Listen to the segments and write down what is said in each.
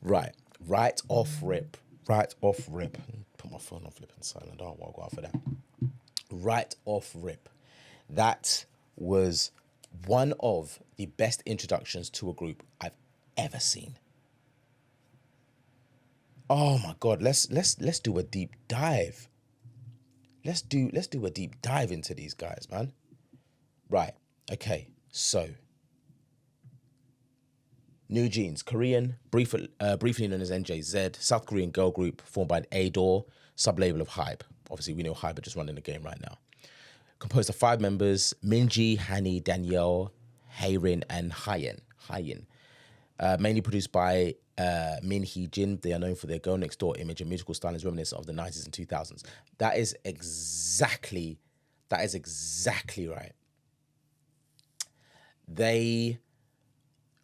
Right. Right off rip. Right off rip. Put my phone on flipping silent. Oh, I'll go out for that. Right off rip. That was one of the best introductions to a group I've ever seen. Oh my God, let's do a deep dive. Let's do a deep dive into these guys, man. Right. Okay. So, NewJeans, Korean, briefly known as NJZ, South Korean girl group formed by Adore, sub-label of Hype. Obviously, we know Hype are just running the game right now. Composed of 5 members: Minji, Hani, Danielle, Hayrin, and Hyen. Mainly produced by Min Hee Jin. They are known for their girl next door image and musical stylings reminiscent of the 90s and 2000s. That is exactly right.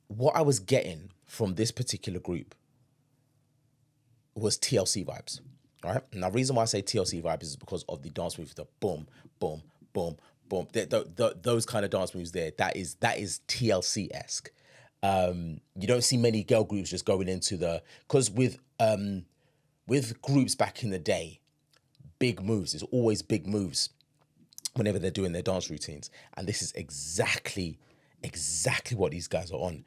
What I was getting from this particular group was TLC vibes, right? And the reason why I say TLC vibes is because of the dance moves, the boom, boom, boom, boom. Those kind of dance moves there, that is TLC-esque. You don't see many girl groups just going into because with groups back in the day, big moves, there's always big moves whenever they're doing their dance routines. And this is exactly what these guys are on.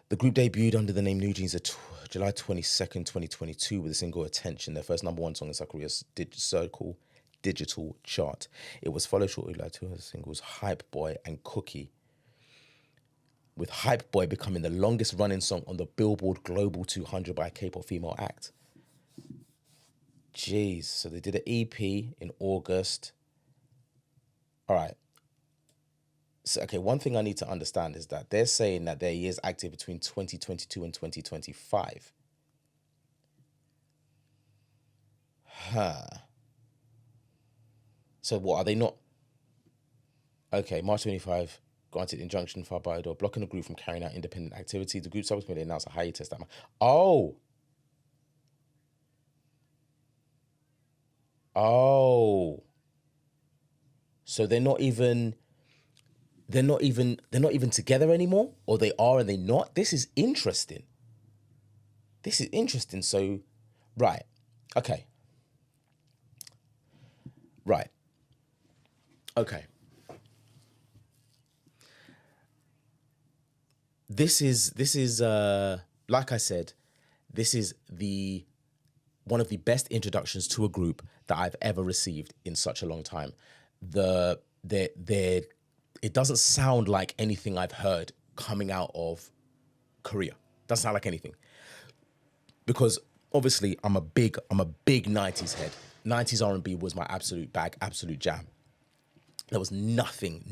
The group debuted under the name NewJeans July 22nd, 2022 with the single Attention, their first #1 song in South Korea's digital chart. It was followed shortly by 2 other singles, Hype Boy and Cookie, with Hype Boy becoming the longest running song on the Billboard Global 200 by a K-pop female act. Jeez, so they did an EP in August. All right. So, okay, one thing I need to understand is that they're saying that their years active between 2022 and 2025. So what, are they not? Okay, March 25, granted injunction filed by Adore, blocking the group from carrying out independent activity. The group subsequently announced a hiatus that month. Oh, so they're not even together anymore, or they are and they not. This is interesting. So, right, okay, right, okay. This is like I said, this is one of the best introductions to a group that I've ever received in such a long time. It doesn't sound like anything I've heard coming out of Korea. Doesn't sound like anything. Because obviously I'm a big 90s head. 90s R&B was my absolute bag, absolute jam. There was nothing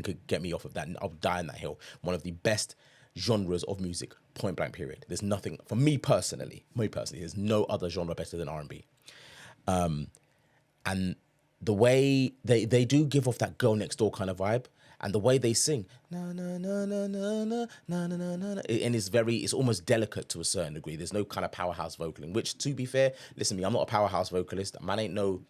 could get me off of that. I'll die on that hill. One of the best genres of music, point blank period. There's nothing, for me personally, there's no other genre better than R&B. And the way they do give off that girl next door kind of vibe, and the way they sing, na na na na na na na na na na, and it's almost delicate to a certain degree. There's no kind of powerhouse vocaling, which, to be fair, listen to me, I'm not a powerhouse vocalist. Man ain't no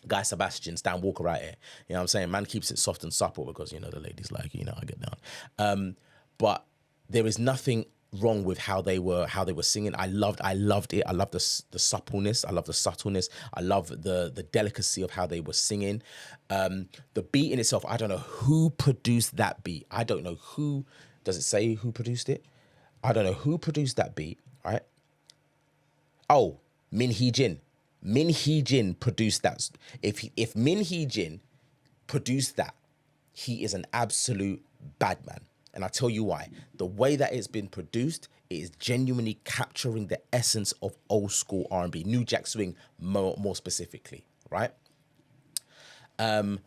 Guy Sebastian, Stan Walker right here. You know what I'm saying? Man keeps it soft and supple because, you know, the ladies like, you know, I get down. But there is nothing wrong with how they were singing. I loved it. I loved the suppleness. I loved the subtleness. I love the delicacy of how they were singing. The beat in itself, I don't know who produced that beat. I don't know who. Does it say who produced it? I don't know who produced that beat, right? Oh, Min Hee Jin. Min Hee Jin produced that. If Min Hee Jin produced that, he is an absolute bad man. And I'll tell you why. The way that it's been produced, it is genuinely capturing the essence of old school R&B, New Jack Swing more specifically, right? The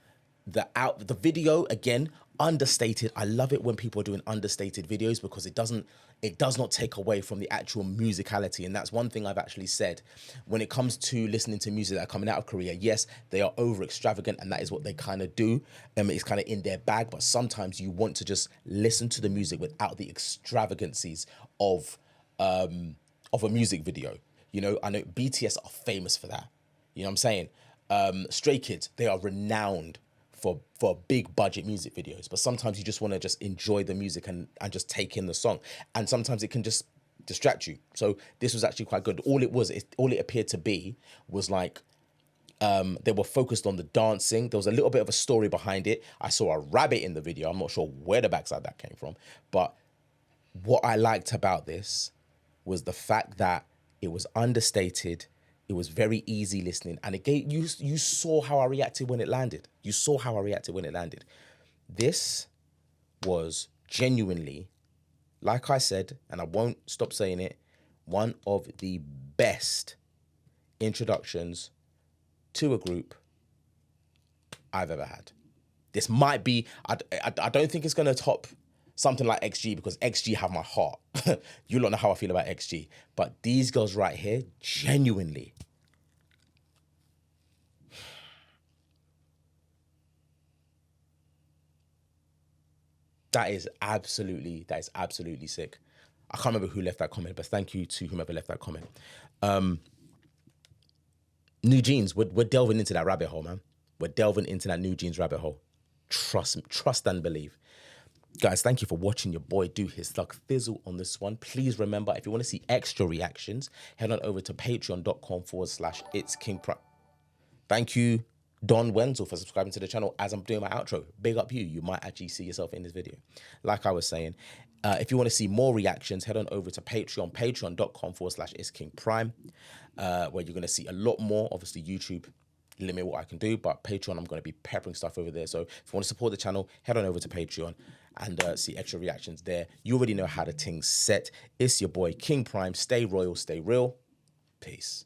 video, again, understated. I love it when people are doing understated videos because it does not take away from the actual musicality. And that's one thing I've actually said when it comes to listening to music that are coming out of Korea. Yes, they are over extravagant, and that is what they kind of do. It's kind of in their bag, but sometimes you want to just listen to the music without the extravagancies of a music video. You know, I know BTS are famous for that. You know what I'm saying? Stray Kids, they are renowned for big budget music videos, but sometimes you just want to just enjoy the music and just take in the song. And sometimes it can just distract you. So this was actually quite good. All it appeared to be was like, they were focused on the dancing. There was a little bit of a story behind it. I saw a rabbit in the video. I'm not sure where the backside that came from. But what I liked about this was the fact that it was understated. It was very easy listening. And it gave you saw how I reacted when it landed. You saw how I reacted when it landed. This was genuinely, like I said, and I won't stop saying it, one of the best introductions to a group I've ever had. This might be, I don't think it's going to top something like XG, because XG have my heart. You don't know how I feel about XG. But these girls right here, genuinely, that is absolutely sick. I can't remember who left that comment, but thank you to whomever left that comment. NewJeans, we're delving into that rabbit hole, man. We're delving into that NewJeans rabbit hole. Trust and believe. Guys, thank you for watching your boy do his thug thizzle on this one. Please remember, if you want to see extra reactions, head on over to patreon.com/itsKingPrime. Thank you, Don Wenzel, for subscribing to the channel as I'm doing my outro. Big up you. You might actually see yourself in this video. Like I was saying, if you want to see more reactions, head on over to Patreon, patreon.com/itsKingPrime, where you're going to see a lot more. Obviously, YouTube limit what I can do, but Patreon, I'm going to be peppering stuff over there. So if you want to support the channel, head on over to Patreon and see extra reactions there. You already know how the thing's set. It's your boy King Prime. Stay royal, stay real. Peace.